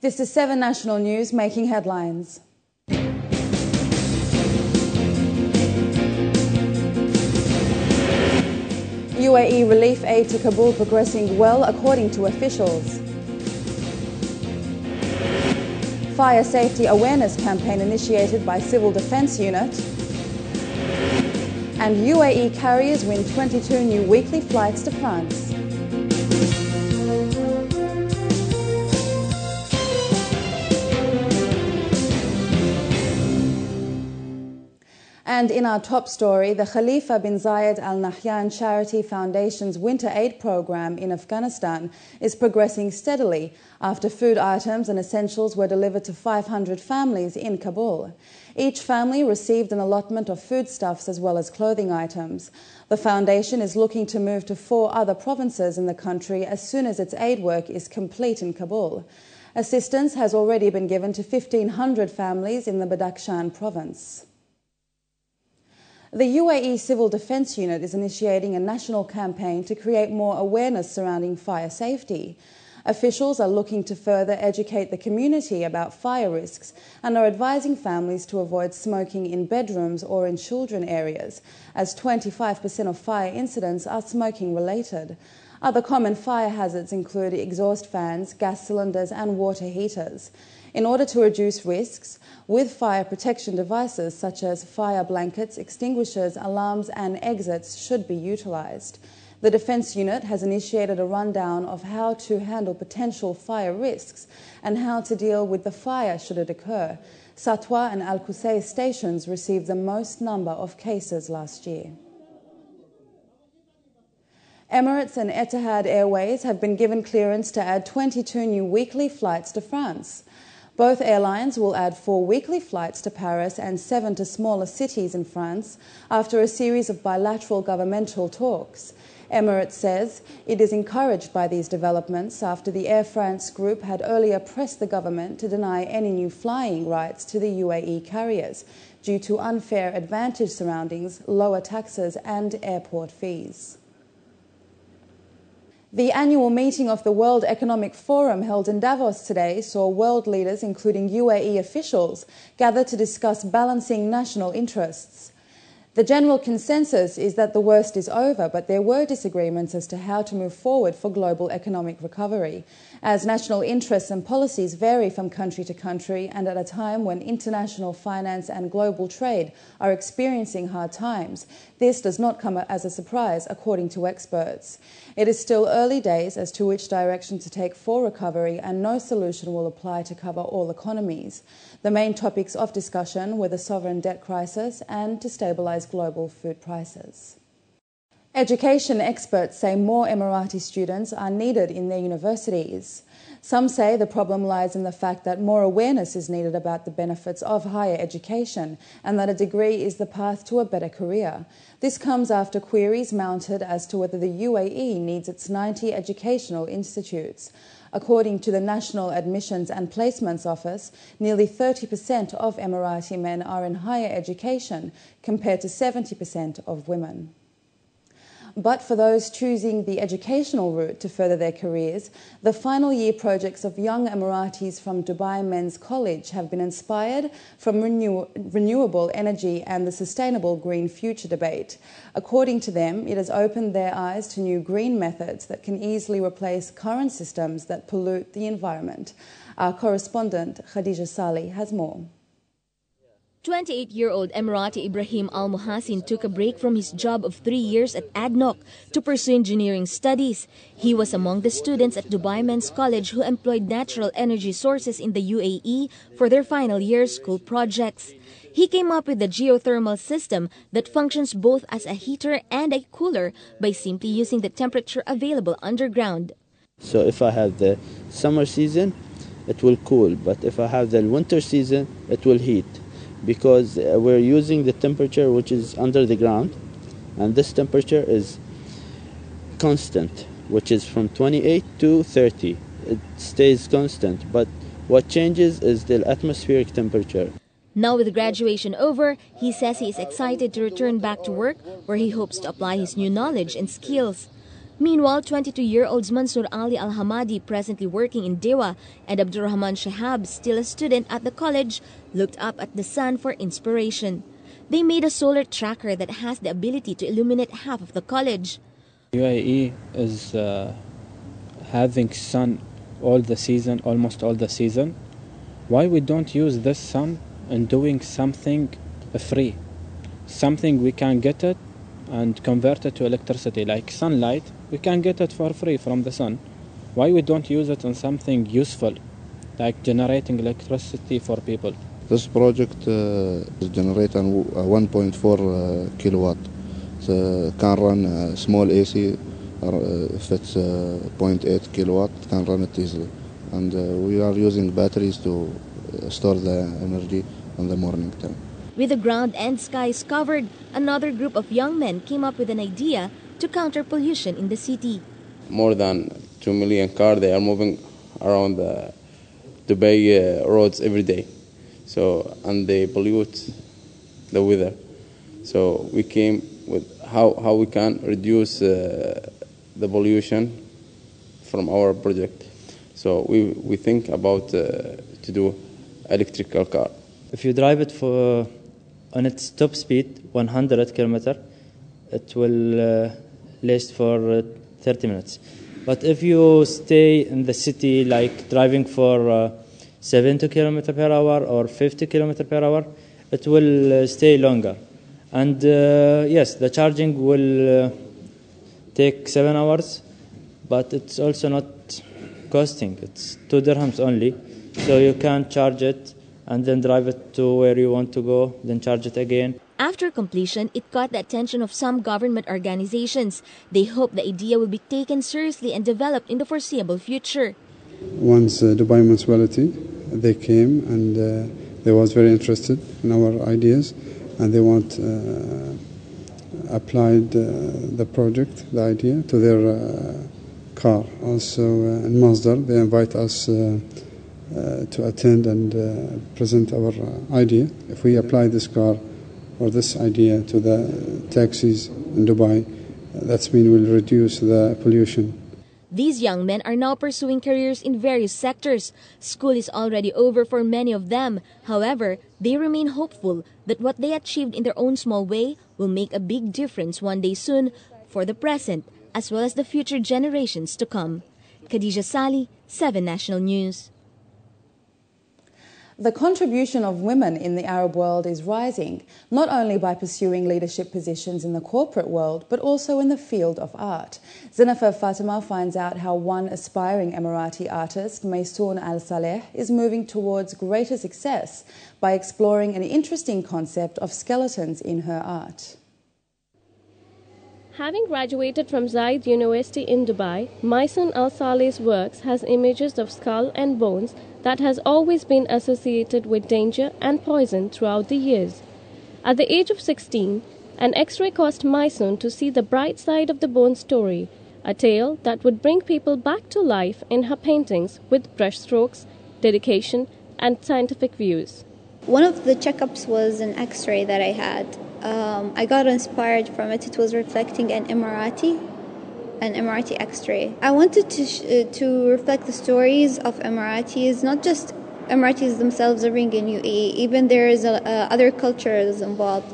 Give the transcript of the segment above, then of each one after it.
This is 7 National News making headlines. UAE relief aid to Kabul progressing well according to officials. Fire safety awareness campaign initiated by Civil Defence Unit. And UAE carriers win 22 new weekly flights to France. And in our top story, the Khalifa bin Zayed Al Nahyan Charity Foundation's Winter Aid Program in Afghanistan is progressing steadily after food items and essentials were delivered to 500 families in Kabul. Each family received an allotment of foodstuffs as well as clothing items. The foundation is looking to move to 4 other provinces in the country as soon as its aid work is complete in Kabul. Assistance has already been given to 1,500 families in the Badakhshan province. The UAE Civil Defence Unit is initiating a national campaign to create more awareness surrounding fire safety. Officials are looking to further educate the community about fire risks and are advising families to avoid smoking in bedrooms or in children areas, as 25% of fire incidents are smoking related. Other common fire hazards include exhaust fans, gas cylinders and water heaters. In order to reduce risks, with fire protection devices such as fire blankets, extinguishers, alarms and exits should be utilised. The Defence Unit has initiated a rundown of how to handle potential fire risks and how to deal with the fire should it occur. Satwa and Al Qusay stations received the most number of cases last year. Emirates and Etihad Airways have been given clearance to add 22 new weekly flights to France. Both airlines will add 4 weekly flights to Paris and 7 to smaller cities in France after a series of bilateral governmental talks. Emirates says it is encouraged by these developments after the Air France group had earlier pressed the government to deny any new flying rights to the UAE carriers due to unfair advantage surroundings, lower taxes and airport fees. The annual meeting of the World Economic Forum held in Davos today saw world leaders, including UAE officials, gather to discuss balancing national interests. The general consensus is that the worst is over, but there were disagreements as to how to move forward for global economic recovery, as national interests and policies vary from country to country and at a time when international finance and global trade are experiencing hard times. This does not come as a surprise, according to experts. It is still early days as to which direction to take for recovery, and no solution will apply to cover all economies. The main topics of discussion were the sovereign debt crisis and to stabilise global food prices. Education experts say more Emirati students are needed in their universities. Some say the problem lies in the fact that more awareness is needed about the benefits of higher education and that a degree is the path to a better career. This comes after queries mounted as to whether the UAE needs its 90 educational institutes. According to the National Admissions and Placements Office, nearly 30% of Emirati men are in higher education compared to 70% of women. But for those choosing the educational route to further their careers, the final year projects of young Emiratis from Dubai Men's College have been inspired from renewable energy and the sustainable green future debate. According to them, it has opened their eyes to new green methods that can easily replace current systems that pollute the environment. Our correspondent Khadija Salih has more. 28-year-old Emirati Ibrahim Al-Muhassin took a break from his job of 3 years at ADNOC to pursue engineering studies. He was among the students at Dubai Men's College who employed natural energy sources in the UAE for their final year school projects. He came up with a geothermal system that functions both as a heater and a cooler by simply using the temperature available underground. So if I have the summer season, it will cool, but if I have the winter season, it will heat. Because we're using the temperature which is under the ground, and this temperature is constant, which is from 28 to 30. It stays constant, but what changes is the atmospheric temperature. Now with graduation over, he says he is excited to return back to work where he hopes to apply his new knowledge and skills. Meanwhile, 22-year-olds Mansour Ali Al-Hamadi, presently working in Dewa, and Abdurrahman Shahab, still a student at the college, looked up at the sun for inspiration. They made a solar tracker that has the ability to illuminate half of the college. UAE is having sun all the season, almost all the season. Why we don't use this sun in doing something free? Something we can get it and convert it to electricity, like sunlight. We can get it for free from the sun. Why we don't use it on something useful, like generating electricity for people? This project is generating 1.4 kilowatt. So can run a small AC. If it's 0.8 kilowatt, it can run it easily. And we are using batteries to store the energy in the morning time. With the ground and skies covered, another group of young men came up with an idea to counter pollution in the city. More than 2 million cars, they are moving around the Dubai roads every day. So, and they pollute the weather. So we came with how we can reduce the pollution from our project. So we think about to do electrical car. If you drive it on its top speed, 100 kilometer, it will last for 30 minutes. But if you stay in the city, like driving for 70 kilometer per hour or 50 kilometer per hour, it will stay longer. And yes, the charging will take 7 hours, but it's also not costing. It's 2 dirhams only, so you can charge it and then drive it to where you want to go, then charge it again. After completion, it caught the attention of some government organizations. They hope the idea will be taken seriously and developed in the foreseeable future. Once Dubai municipality, they came and they was very interested in our ideas, and they want applied the project, the idea, to their car. Also in Masdar, they invite us to attend and present our idea. If we apply this car or this idea to the taxis in Dubai, that means we'll reduce the pollution. These young men are now pursuing careers in various sectors. School is already over for many of them. However, they remain hopeful that what they achieved in their own small way will make a big difference one day soon for the present as well as the future generations to come. Khadija Sali, 7 National News. The contribution of women in the Arab world is rising, not only by pursuing leadership positions in the corporate world, but also in the field of art. Zinafa Fatima finds out how one aspiring Emirati artist, Maysoon Al-Saleh, is moving towards greater success by exploring an interesting concept of skeletons in her art. Having graduated from Zayed University in Dubai, Maysoon Al-Saleh's works has images of skull and bones that has always been associated with danger and poison throughout the years. At the age of 16, an X-ray caused Maysoon to see the bright side of the bone story, a tale that would bring people back to life in her paintings with brushstrokes, dedication, and scientific views. One of the checkups was an X-ray that I had. I got inspired from it. It was reflecting an Emirati X-ray. I wanted to reflect the stories of Emiratis, not just Emiratis themselves living in UAE. Even there is other cultures involved.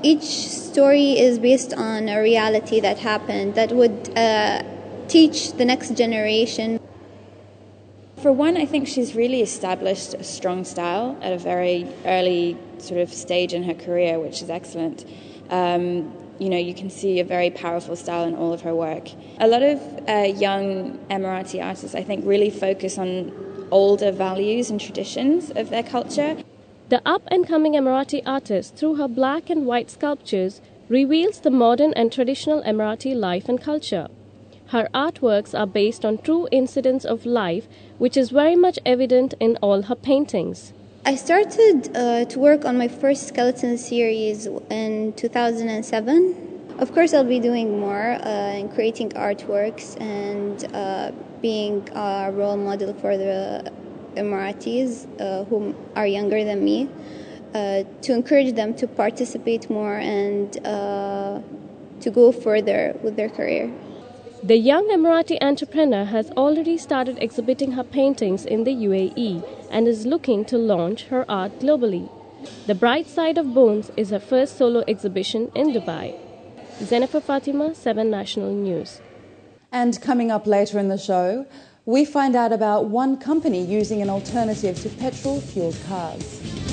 Each story is based on a reality that happened that would teach the next generation. For one, I think she's really established a strong style at a very early sort of stage in her career, which is excellent. You can see a very powerful style in all of her work. A lot of young Emirati artists, I think, really focus on older values and traditions of their culture. The up-and-coming Emirati artist, through her black and white sculptures, reveals the modern and traditional Emirati life and culture. Her artworks are based on true incidents of life, which is very much evident in all her paintings. I started to work on my first skeleton series in 2007. Of course, I'll be doing more and creating artworks and being a role model for the Emiratis who are younger than me, to encourage them to participate more and to go further with their career. The young Emirati entrepreneur has already started exhibiting her paintings in the UAE and is looking to launch her art globally. The Bright Side of Bones is her first solo exhibition in Dubai. Jennifer Fatima, 7 National News. And coming up later in the show, we find out about one company using an alternative to petrol-fueled cars.